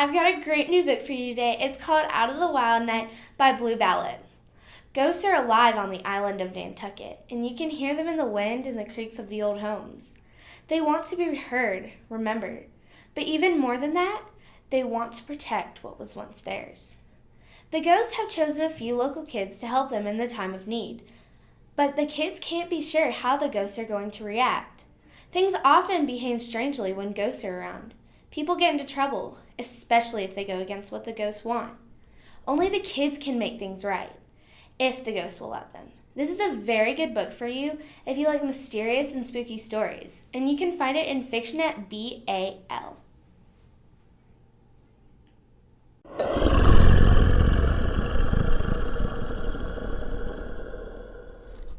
I've got a great new book for you today. It's called Out of the Wild Night by Blue Ballad. Ghosts are alive on the island of Nantucket, and you can hear them in the wind and the creaks of the old homes. They want to be heard, remembered, but even more than that, they want to protect what was once theirs. The ghosts have chosen a few local kids to help them in the time of need, but the kids can't be sure how the ghosts are going to react. Things often behave strangely when ghosts are around. People get into trouble, especially if they go against what the ghosts want. Only the kids can make things right, if the ghosts will let them. This is a very good book for you if you like mysterious and spooky stories, and you can find it in Fiction at BAL.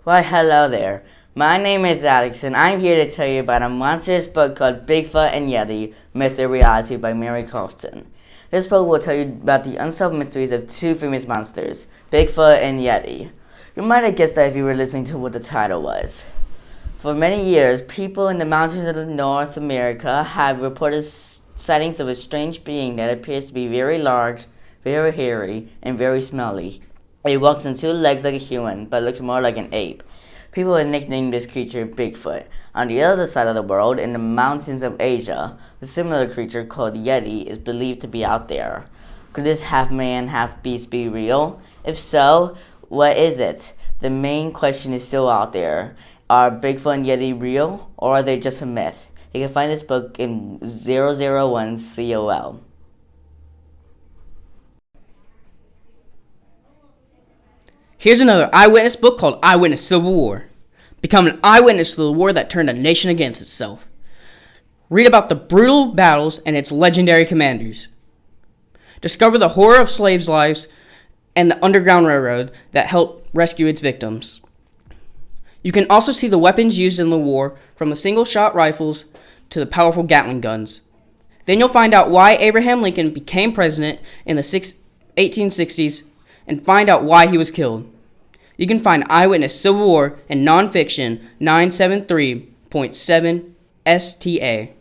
Why, hello there. My name is Alex, and I'm here to tell you about a monstrous book called Bigfoot and Yeti, Myth or Reality by Mary Colston. This book will tell you about the unsolved mysteries of two famous monsters, Bigfoot and Yeti. You might have guessed that if you were listening to what the title was. For many years, people in the mountains of North America have reported sightings of a strange being that appears to be very large, very hairy, and very smelly. It walks on two legs like a human, but looks more like an ape. People have nicknamed this creature Bigfoot. On the other side of the world, in the mountains of Asia, a similar creature called Yeti is believed to be out there. Could this half-man, half-beast be real? If so, what is it? The main question is still out there. Are Bigfoot and Yeti real, or are they just a myth? You can find this book in 001 COL. Here's another eyewitness book called Eyewitness Civil War. Become an eyewitness to the war that turned a nation against itself. Read about the brutal battles and its legendary commanders. Discover the horror of slaves' lives and the Underground Railroad that helped rescue its victims. You can also see the weapons used in the war, from the single-shot rifles to the powerful Gatling guns. Then you'll find out why Abraham Lincoln became president in the 1860s and find out why he was killed. You can find Eyewitness Civil War in Nonfiction 973.7 STA.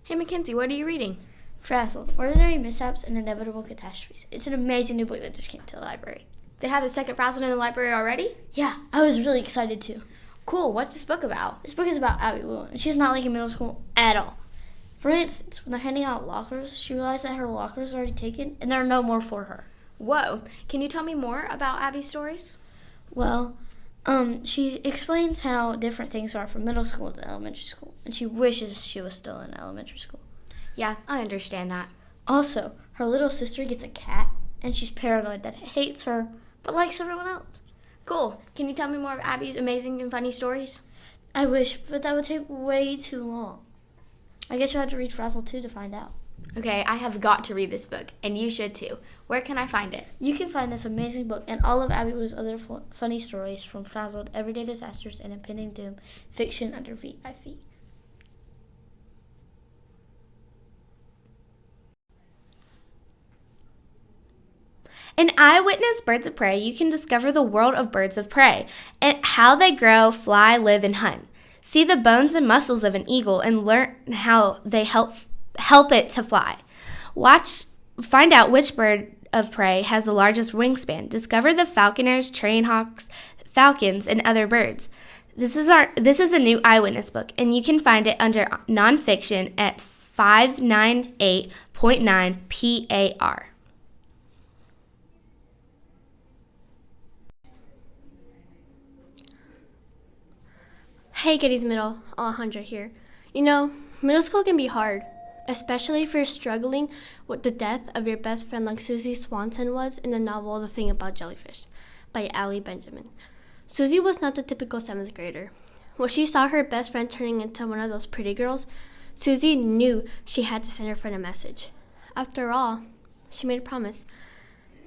Hey Mackenzie, what are you reading? Frazzled, Ordinary Mishaps and Inevitable Catastrophes. It's an amazing new book that just came to the library. They have the second Frazzled in the library already? Yeah, I was really excited too. Cool, what's this book about? This book is about Abby Will, and she's not like in middle school at all. For instance, when they're handing out lockers, she realized that her locker is already taken and there are no more for her. Whoa, can you tell me more about Abby's stories? Well, she explains how different things are from middle school to elementary school, and she wishes she was still in elementary school. Yeah, I understand that. Also, her little sister gets a cat, and she's paranoid that it hates her, but likes everyone else. Cool. Can you tell me more of Abby's amazing and funny stories? I wish, but that would take way too long. I guess you'll have to read Frazzled too to find out. Okay, I have got to read this book, and you should too. Where can I find it? You can find this amazing book and all of Abby Wu's other funny stories from Frazzled, Everyday Disasters, and Impending Doom, Fiction under VIP. In Eyewitness Birds of Prey, you can discover the world of birds of prey and how they grow, fly, live, and hunt. See the bones and muscles of an eagle and learn how they help it to fly. Find out which bird of prey has the largest wingspan. Discover the falconers, train hawks, falcons, and other birds. This is a new Eyewitness book, and you can find it under Nonfiction at 598.9 PAR. Hey Getty's Middle, Alejandra here. You know, middle school can be hard, especially if you're struggling with the death of your best friend like Susie Swanson was in the novel The Thing About Jellyfish by Allie Benjamin. Susie was not the typical 7th grader. When she saw her best friend turning into one of those pretty girls, Susie knew she had to send her friend a message. After all, she made a promise.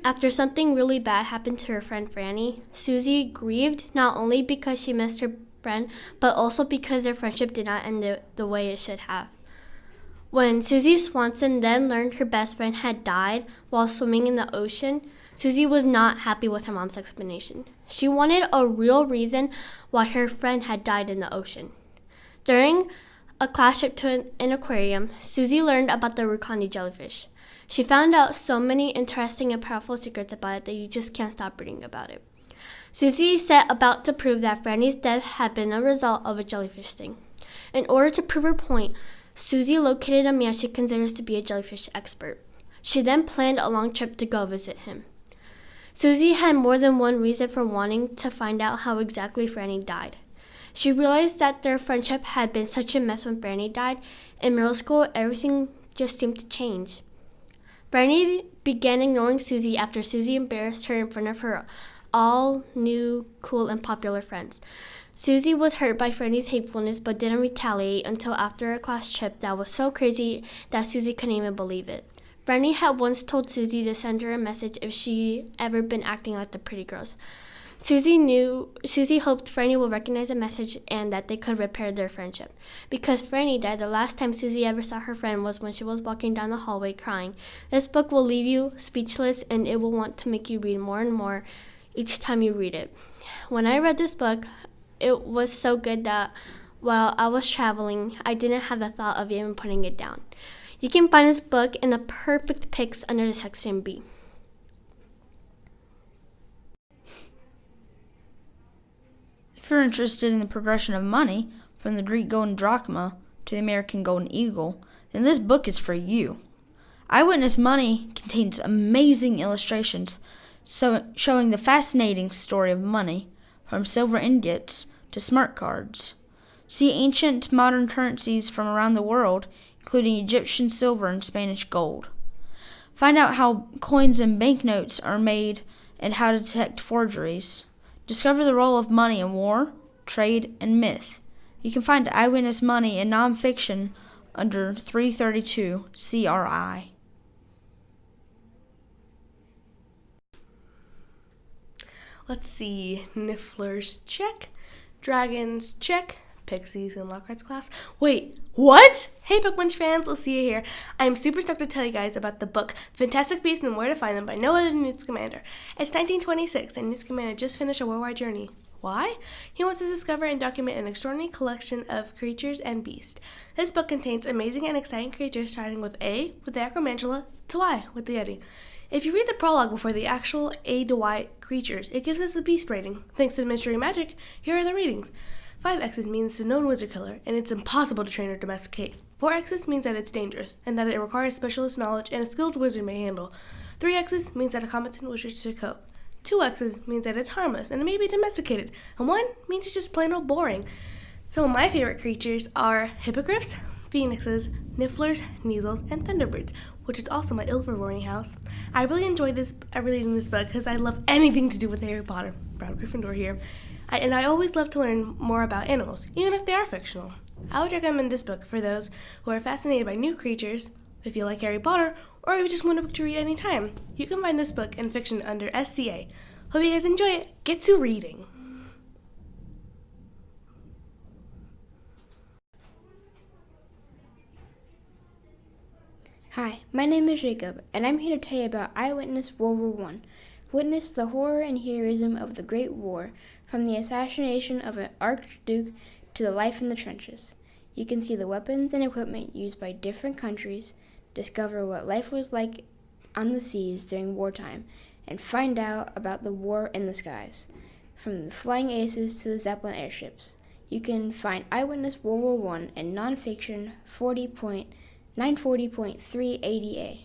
After something really bad happened to her friend Franny, Susie grieved not only because she missed her friend, but also because their friendship did not end the way it should have. When Susie Swanson then learned her best friend had died while swimming in the ocean, Susie was not happy with her mom's explanation. She wanted a real reason why her friend had died in the ocean. During a class trip to an aquarium, Susie learned about the Rukani jellyfish. She found out so many interesting and powerful secrets about it that you just can't stop reading about it. Susie set about to prove that Franny's death had been a result of a jellyfish sting. In order to prove her point, Susie located a man she considers to be a jellyfish expert. She then planned a long trip to go visit him. Susie had more than one reason for wanting to find out how exactly Franny died. She realized that their friendship had been such a mess when Franny died. In middle school, everything just seemed to change. Franny began ignoring Susie after Susie embarrassed her in front of her all new, cool, and popular friends. Susie was hurt by Franny's hatefulness but didn't retaliate until after a class trip that was so crazy that Susie couldn't even believe it. Franny had once told Susie to send her a message if she ever been acting like the pretty girls. Susie hoped Franny would recognize the message and that they could repair their friendship. Because Franny died, the last time Susie ever saw her friend was when she was walking down the hallway crying. This book will leave you speechless, and it will want to make you read more and more each time you read it. When I read this book, it was so good that while I was traveling, I didn't have the thought of even putting it down. You can find this book in the perfect picks under the section B. If you're interested in the progression of money, from the Greek golden drachma to the American golden eagle, then this book is for you. Eyewitness Money contains amazing illustrations showing the fascinating story of money, from silver ingots to smart cards. See ancient modern currencies from around the world, including Egyptian silver and Spanish gold. Find out how coins and banknotes are made and how to detect forgeries. Discover the role of money in war, trade, and myth. You can find Eyewitness Money in nonfiction under 332 CRI. Let's see. Nifflers, check. Dragons, check. Pixies in Lockhart's class. Wait, what? Hey, Book Bunch fans, let's see you here. I'm super stoked to tell you guys about the book Fantastic Beasts and Where to Find Them by no other than Newt Scamander. It's 1926, and Newt Scamander just finished a worldwide journey. Why? He wants to discover and document an extraordinary collection of creatures and beasts. This book contains amazing and exciting creatures, starting with A, with the Acromantula, to Y, with the Yeti. If you read the prologue before the actual A to Y creatures, it gives us a beast rating. Thanks to Mystery Magic, here are the ratings. 5 X's means the known wizard killer, and it's impossible to train or domesticate. 4 X's means that it's dangerous, and that it requires specialist knowledge and a skilled wizard may handle. 3 X's means that a competent wizard should cope. 2 X's means that it's harmless, and it may be domesticated. And 1 means it's just plain old boring. Some of my favorite creatures are hippogriffs, phoenixes, nifflers, measles, and thunderbirds, which is also my Ilvermorny house. I really enjoyed reading this book because I love anything to do with Harry Potter. Proud Gryffindor here. I always love to learn more about animals, even if they are fictional. I would recommend this book for those who are fascinated by new creatures, if you like Harry Potter, or if you just want a book to read anytime. You can find this book in fiction under SCA. Hope you guys enjoy it. Get to reading. Hi, my name is Jacob, and I'm here to tell you about Eyewitness World War I. Witness the horror and heroism of the Great War, from the assassination of an archduke to the life in the trenches. You can see the weapons and equipment used by different countries, discover what life was like on the seas during wartime, and find out about the war in the skies, from the Flying Aces to the Zeppelin airships. You can find Eyewitness World War I in nonfiction 940.3 ADA.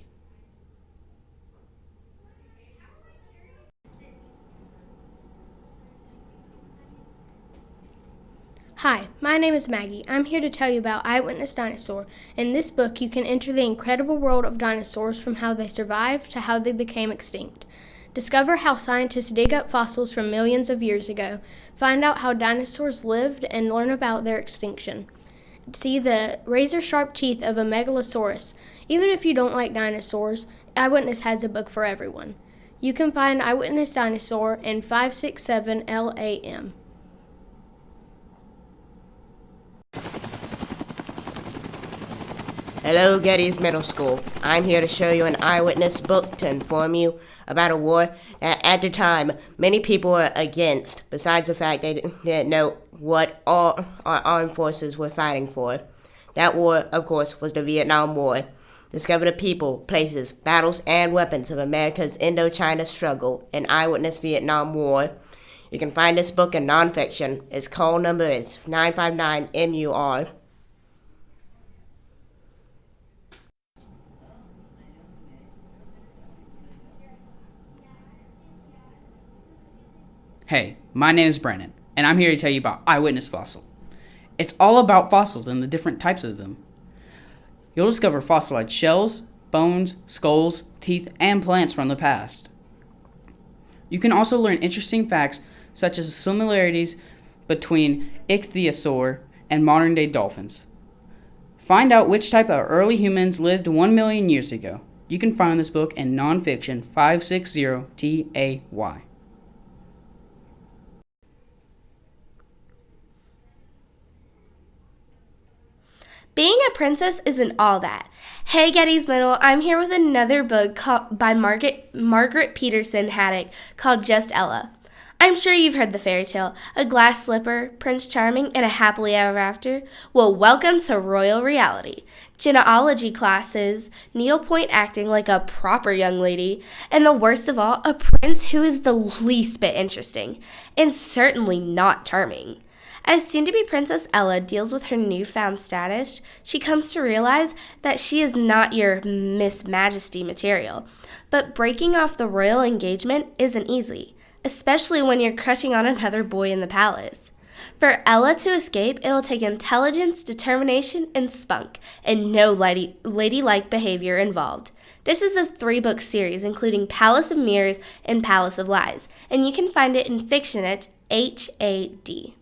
Hi, my name is Maggie. I'm here to tell you about Eyewitness Dinosaur. In this book, you can enter the incredible world of dinosaurs, from how they survived to how they became extinct. Discover how scientists dig up fossils from millions of years ago. Find out how dinosaurs lived and learn about their extinction. See the razor-sharp teeth of a megalosaurus. Even if you don't like dinosaurs, Eyewitness has a book for everyone. You can find Eyewitness Dinosaur in 567 LAM. Hello, Gettys Middle School. I'm here to show you an eyewitness book to inform you about a war that at the time many people were against, besides the fact they didn't know what all our armed forces were fighting for. That war, of course, was the Vietnam War. Discover the people, places, battles, and weapons of America's Indochina struggle in Eyewitness Vietnam War. You can find this book in nonfiction. Its call number is 959-MUR. Hey, my name is Brandon, and I'm here to tell you about Eyewitness Fossil. It's all about fossils and the different types of them. You'll discover fossilized shells, bones, skulls, teeth, and plants from the past. You can also learn interesting facts such as similarities between ichthyosaur and modern-day dolphins. Find out which type of early humans lived 1 million years ago. You can find this book in Nonfiction 560TAY. Being a princess isn't all that. Hey Gettys Middle, I'm here with another book by Margaret Peterson Haddock called Just Ella. I'm sure you've heard the fairy tale, a glass slipper, Prince Charming, and a happily ever after. Well, welcome to royal reality. Genealogy classes, needlepoint acting like a proper young lady, and the worst of all, a prince who is the least bit interesting, and certainly not charming. As soon-to-be Princess Ella deals with her newfound status, she comes to realize that she is not your Miss Majesty material. But breaking off the royal engagement isn't easy, especially when you're crushing on another boy in the palace. For Ella to escape, it'll take intelligence, determination, and spunk, and no ladylike behavior involved. This is a 3-book series including Palace of Mirrors and Palace of Lies, and you can find it in fiction at HAD.